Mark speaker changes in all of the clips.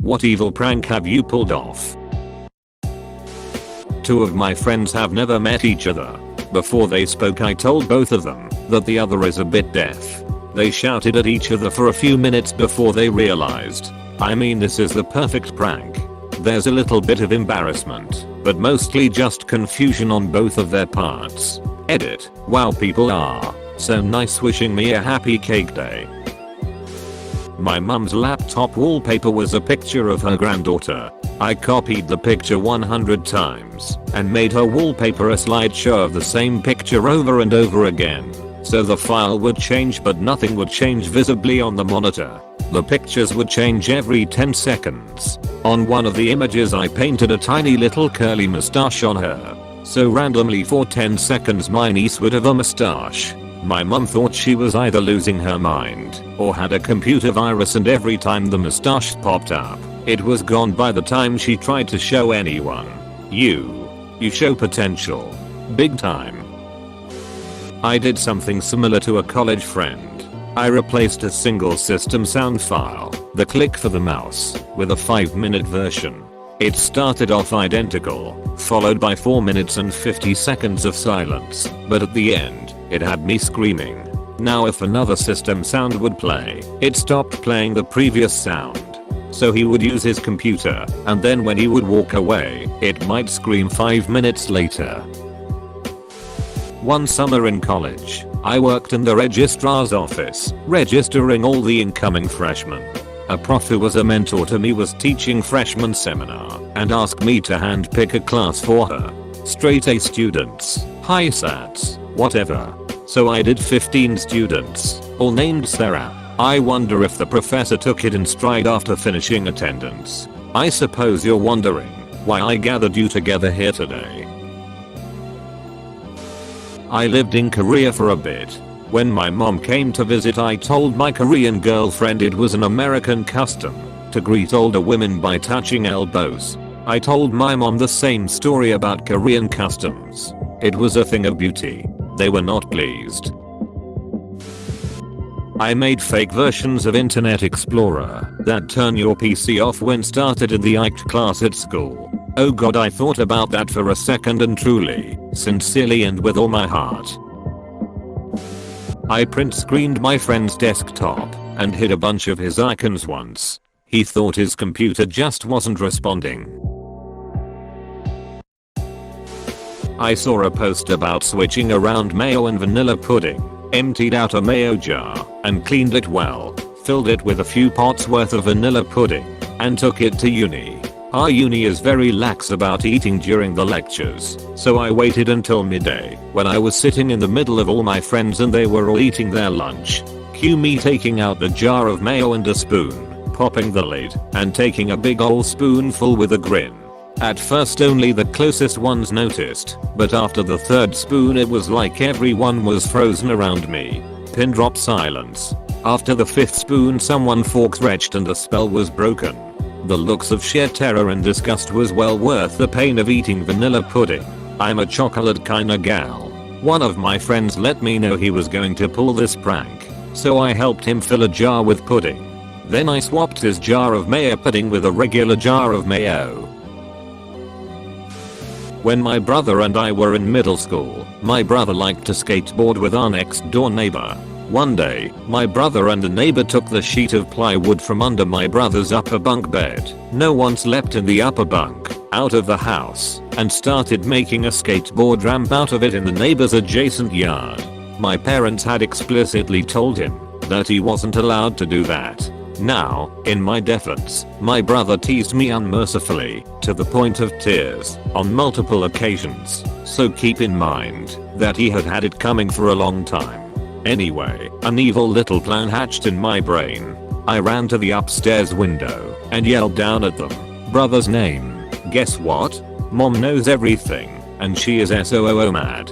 Speaker 1: What evil prank have you pulled off? Two of my friends have never met each other. Before they spoke, I told both of them that the other is a bit deaf. They shouted at each other for a few minutes before they realized. I mean, this is the perfect prank. There's a little bit of embarrassment, but mostly just confusion on both of their parts. Edit. Wow, people are so nice wishing me a happy cake day. My mum's laptop wallpaper was a picture of her granddaughter. I copied the picture 100 times and made her wallpaper a slideshow of the same picture over and over again. So the file would change but nothing would change visibly on the monitor. The pictures would change every 10 seconds. On one of the images I painted a tiny little curly mustache on her. So randomly for 10 seconds my niece would have a mustache. My mum thought she was either losing her mind or had a computer virus, and every time the mustache popped up, it was gone by the time she tried to show anyone. You show potential. Big time. I did something similar to a college friend. I replaced a single system sound file, the click for the mouse, with a 5-minute version. It started off identical, followed by 4 minutes and 50 seconds of silence, but at the end, it had me screaming. Now if another system sound would play, it stopped playing the previous sound. So he would use his computer, and then when he would walk away, it might scream 5 minutes later. One summer in college, I worked in the registrar's office, registering all the incoming freshmen. A prof who was a mentor to me was teaching freshman seminar and asked me to handpick a class for her. Straight A students, high sats, whatever. So I did 15 students, all named Sarah. I wonder if the professor took it in stride after finishing attendance. I suppose you're wondering why I gathered you together here today. I lived in Korea for a bit. When my mom came to visit, I told my Korean girlfriend it was an American custom to greet older women by touching elbows. I told my mom the same story about Korean customs. It was a thing of beauty. They were not pleased. I made fake versions of Internet Explorer that turn your PC off when started in the ICT class at school. Oh god, I thought about that for a second, and truly, sincerely and with all my heart. I print screened my friend's desktop and hid a bunch of his icons once. He thought his computer just wasn't responding. I saw a post about switching around mayo and vanilla pudding, emptied out a mayo jar and cleaned it well, filled it with a few pots worth of vanilla pudding, and took it to uni. Our uni is very lax about eating during the lectures, so I waited until midday when I was sitting in the middle of all my friends and they were all eating their lunch. Cue me taking out the jar of mayo and a spoon, popping the lid, and taking a big ol' spoonful with a grin. At first only the closest ones noticed, but after the third spoon it was like everyone was frozen around me. Pin drop silence. After the fifth spoon someone fork retched and the spell was broken. The looks of sheer terror and disgust was well worth the pain of eating vanilla pudding. I'm a chocolate kinda gal. One of my friends let me know he was going to pull this prank, so I helped him fill a jar with pudding. Then I swapped his jar of mayo pudding with a regular jar of mayo. When my brother and I were in middle school, my brother liked to skateboard with our next door neighbor. One day, my brother and the neighbor took the sheet of plywood from under my brother's upper bunk bed. No one slept in the upper bunk, out of the house, and started making a skateboard ramp out of it in the neighbor's adjacent yard. My parents had explicitly told him that he wasn't allowed to do that. Now, in my defense, my brother teased me unmercifully, to the point of tears, on multiple occasions, so keep in mind that he had had it coming for a long time. Anyway, an evil little plan hatched in my brain. I ran to the upstairs window and yelled down at them, "Brother's name. Guess what? Mom knows everything, and she is SOOO mad."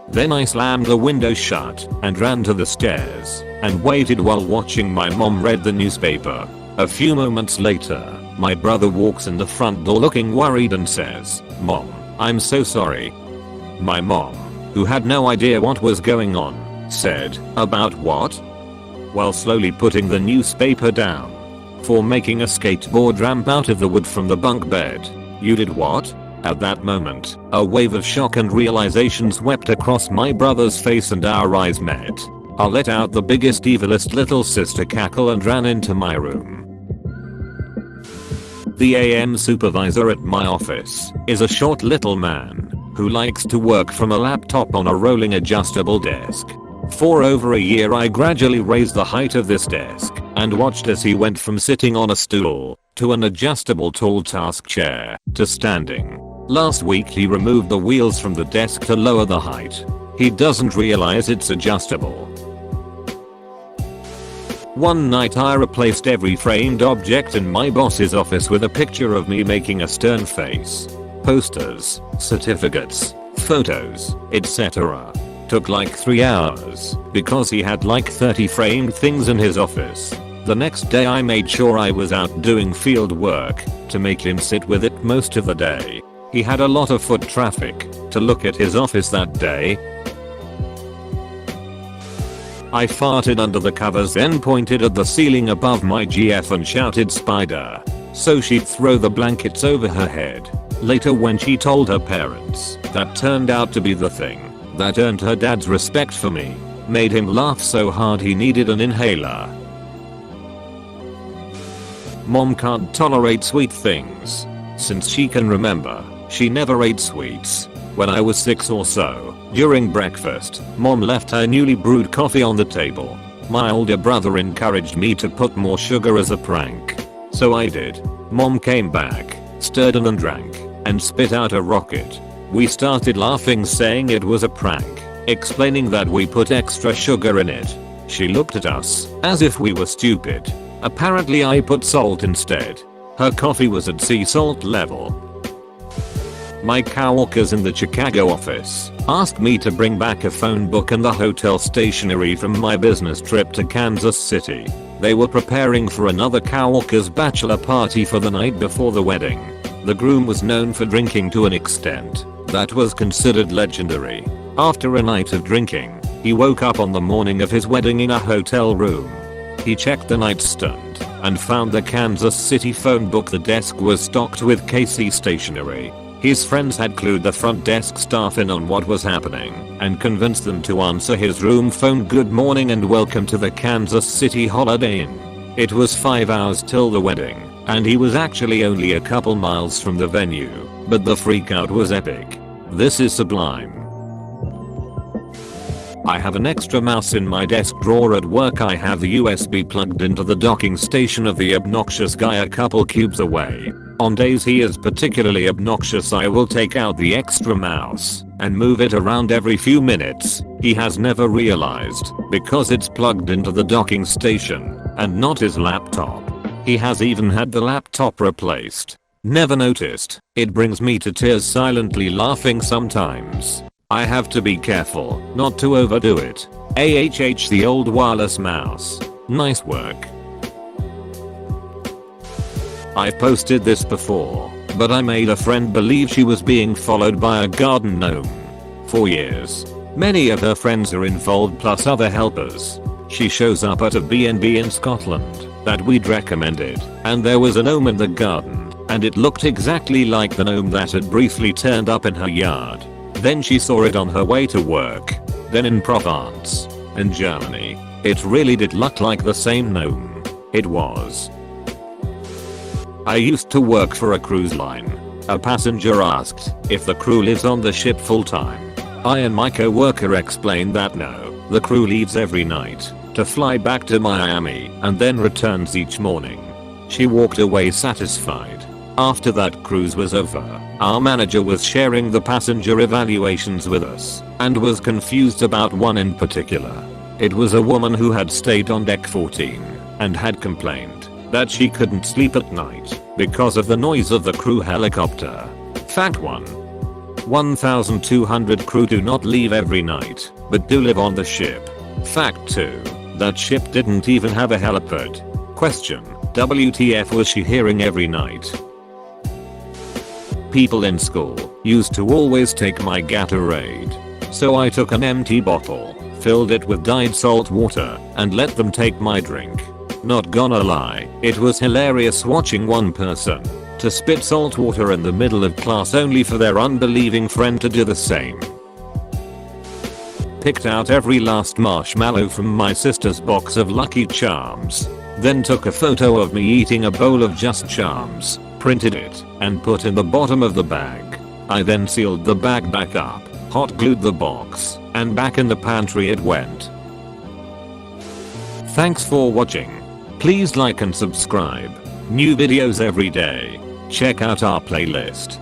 Speaker 1: Then I slammed the window shut and ran to the stairs and waited while watching my mom read the newspaper. A few moments later, my brother walks in the front door looking worried and says, "Mom, I'm so sorry." My mom, who had no idea what was going on, said, "About what?" while slowly putting the newspaper down. for making a skateboard ramp out of the wood from the bunk bed. You did what? At that moment, a wave of shock and realization swept across my brother's face and our eyes met. I let out the biggest evilest little sister cackle and ran into my room. The AM supervisor at my office is a short little man who likes to work from a laptop on a rolling adjustable desk. For over a year I gradually raised the height of this desk and watched as he went from sitting on a stool to an adjustable tall task chair to standing. Last week he removed the wheels from the desk to lower the height. He doesn't realize it's adjustable. One night I replaced every framed object in my boss's office with a picture of me making a stern face. Posters, certificates, photos, etc. Took like 3 hours because he had like 30 framed things in his office. The next day I made sure I was out doing field work to make him sit with it most of the day. He had a lot of foot traffic to look at his office that day. I farted under the covers, then pointed at the ceiling above my GF and shouted spider, so she'd throw the blankets over her head. Later when she told her parents, that turned out to be the thing that earned her dad's respect for me. Made him laugh so hard he needed an inhaler. Mom can't tolerate sweet things. Since she can remember, she never ate sweets. When I was 6 or so, during breakfast, Mom left her newly brewed coffee on the table. My older brother encouraged me to put more sugar as a prank. So I did. Mom came back, stirred and drank, and spit out a rocket. We started laughing, saying it was a prank, explaining that we put extra sugar in it. She looked at us as if we were stupid. Apparently I put salt instead. Her coffee was at sea salt level. My coworkers in the Chicago office asked me to bring back a phone book and the hotel stationery from my business trip to Kansas City. They were preparing for another coworker's bachelor party for the night before the wedding. The groom was known for drinking to an extent that was considered legendary. After a night of drinking, he woke up on the morning of his wedding in a hotel room. He checked the nightstand and found the Kansas City phone book. The desk was stocked with KC stationery. His friends had clued the front desk staff in on what was happening and convinced them to answer his room phone, "Good morning and welcome to the Kansas City Holiday Inn." It was 5 hours till the wedding, and he was actually only a couple miles from the venue, but the freakout was epic. This is sublime. I have an extra mouse in my desk drawer at work. I have the USB plugged into the docking station of the obnoxious guy a couple cubes away. On days he is particularly obnoxious, I will take out the extra mouse and move it around every few minutes. He has never realized because it's plugged into the docking station and not his laptop. He has even had the laptop replaced. Never noticed. It brings me to tears, silently laughing sometimes. I have to be careful not to overdo it. AHH the old wireless mouse. Nice work. I've posted this before, but I made a friend believe she was being followed by a garden gnome for years. Many of her friends are involved plus other helpers. She shows up at a B&B in Scotland that we'd recommended, and there was a gnome in the garden, and it looked exactly like the gnome that had briefly turned up in her yard. Then she saw it on her way to work. Then in Provence, in Germany, it really did look like the same gnome. It was. I used to work for a cruise line. A passenger asked if the crew lives on the ship full time. I and my co-worker explained that no, the crew leaves every night to fly back to Miami and then returns each morning. She walked away satisfied. After that cruise was over, our manager was sharing the passenger evaluations with us and was confused about one in particular. It was a woman who had stayed on deck 14 and had complained that she couldn't sleep at night because of the noise of the crew helicopter. Fact 1. 1,200 crew do not leave every night, but do live on the ship. Fact 2. That ship didn't even have a helipad. Question. WTF was she hearing every night? People in school used to always take my Gatorade. So I took an empty bottle, filled it with dyed salt water, and let them take my drink. Not gonna lie, it was hilarious watching one person to spit salt water in the middle of class only for their unbelieving friend to do the same. Picked out every last marshmallow from my sister's box of Lucky Charms. Then took a photo of me eating a bowl of Just Charms, printed it, and put in the bottom of the bag. I then sealed the bag back up, hot glued the box, and back in the pantry it went. Thanks for watching. Please like and subscribe. New videos every day. Check out our playlist.